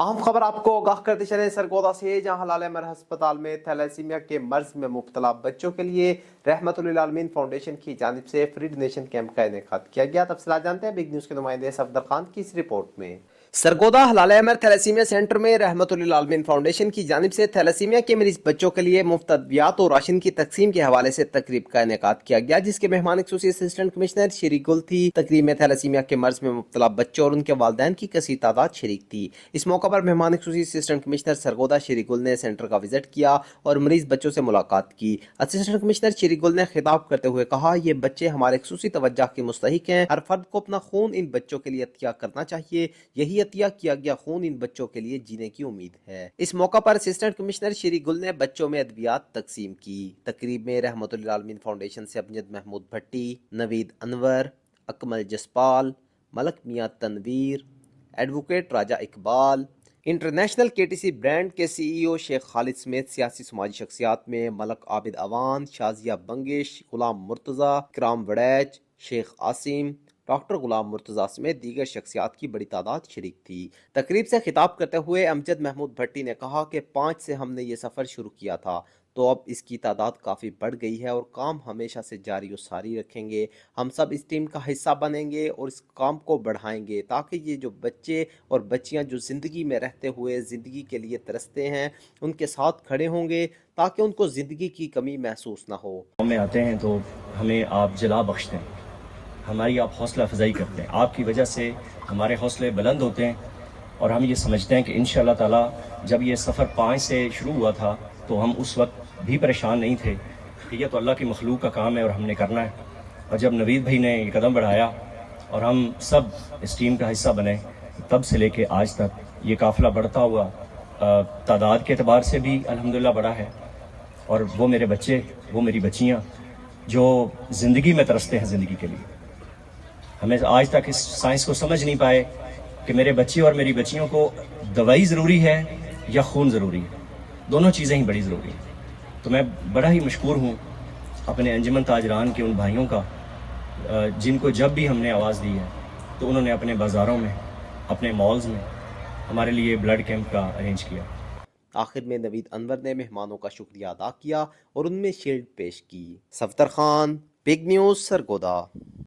اہم خبر آپ کو آگاہ کرتے چلے سرگودا سے، جہاں ہلال احمر ہسپتال میں تھیلیسیمیا کے مرض میں مبتلا بچوں کے لیے رحمت للعالمین فاؤنڈیشن کی جانب سے فری ڈونیشن کیمپ کا انعقاد کیا گیا۔ تفصیلات جانتے ہیں بگ نیوز کے نمائندے صفدر خان کی اس رپورٹ میں۔ سرگودا ہلال احمر تھیلیسیمیا سینٹر میں رحمت للعالمین فاؤنڈیشن کی جانب سے تھیلیسیمیا کے مریض بچوں کے لیے مفت ادویات اور راشن کی تقسیم کے حوالے سے تقریب کا انعقاد کیا گیا، جس کے مہمان خصوصی اسسٹنٹ کمشنر شری گل تھی۔ تقریب میں تھیلیسیمیا کے مرض میں مبتلا بچوں اور ان کے والدین کی کثیر تعداد شریک تھی۔ اس موقع پر مہمان خصوصی اسسٹنٹ کمشنر سرگودا شری گل نے سینٹر کا وزٹ کیا اور مریض بچوں سے ملاقات کی۔ اسسٹنٹ کمشنر شری گل نے خطاب کرتے ہوئے کہا، یہ بچے ہمارے خصوصی توجہ کے مستحق ہیں۔ ہر فرد کو اپنا خون ان بچوں کے لیے عطیہ کرنا چاہیے، یہی عطیہ کیا گیا خون ان بچوں کے لیے جینے کی امید ہے۔ اس موقع پر اسسٹنٹ کمشنر شری گل نے بچوں میں ادویات تقسیم کی۔ تقریب میں رحمت للعالمین فاؤنڈیشن سے امجد محمود بھٹی، نوید انور، اکمل جسپال، ملک میاں تنویر، ایڈوکیٹ راجہ اقبال، انٹرنیشنل KTC برانڈ کے CEO شیخ خالد سمیت سیاسی سماجی شخصیات میں ملک عابد اوان، شازیہ بنگش، غلام مرتضی، اکرام وڑیچ، شیخ عاصم، ڈاکٹر غلام مرتضی سمیت دیگر شخصیات کی بڑی تعداد شریک تھی۔ تقریب سے خطاب کرتے ہوئے امجد محمود بھٹی نے کہا کہ 5 سے ہم نے یہ سفر شروع کیا تھا، تو اب اس کی تعداد کافی بڑھ گئی ہے اور کام ہمیشہ سے جاری و ساری رکھیں گے۔ ہم سب اس ٹیم کا حصہ بنیں گے اور اس کام کو بڑھائیں گے تاکہ یہ جو بچے اور بچیاں جو زندگی میں رہتے ہوئے زندگی کے لیے ترستے ہیں، ان کے ساتھ کھڑے ہوں گے تاکہ ان کو زندگی کی کمی محسوس نہ ہو۔ میں آتے ہیں تو ہمیں آپ جلا بخشتے ہیں، ہماری آپ حوصلہ افزائی کرتے ہیں، آپ کی وجہ سے ہمارے حوصلے بلند ہوتے ہیں اور ہم یہ سمجھتے ہیں کہ انشاءاللہ تعالی جب یہ سفر 5 سے شروع ہوا تھا تو ہم اس وقت بھی پریشان نہیں تھے کہ یہ تو اللہ کی مخلوق کا کام ہے اور ہم نے کرنا ہے، اور جب نوید بھائی نے یہ قدم بڑھایا اور ہم سب اس ٹیم کا حصہ بنے، تب سے لے کے آج تک یہ قافلہ بڑھتا ہوا تعداد کے اعتبار سے بھی الحمدللہ بڑا ہے، اور وہ میرے بچے، وہ میری بچیاں جو زندگی میں ترستے ہیں زندگی کے لیے، ہمیں آج تک اس سائنس کو سمجھ نہیں پائے کہ میرے بچے اور میری بچیوں کو دوائی ضروری ہے یا خون ضروری ہے، دونوں چیزیں ہی بڑی ضروری ہیں۔ تو میں بڑا ہی مشکور ہوں اپنے انجمن تاجران کے ان بھائیوں کا جن کو جب بھی ہم نے آواز دی ہے تو انہوں نے اپنے بازاروں میں، اپنے مالز میں ہمارے لیے بلڈ کیمپ کا ارینج کیا۔ آخر میں نوید انور نے مہمانوں کا شکریہ ادا کیا اور ان میں شیلڈ پیش کی۔ Safdar Khan, big news, Sargodha.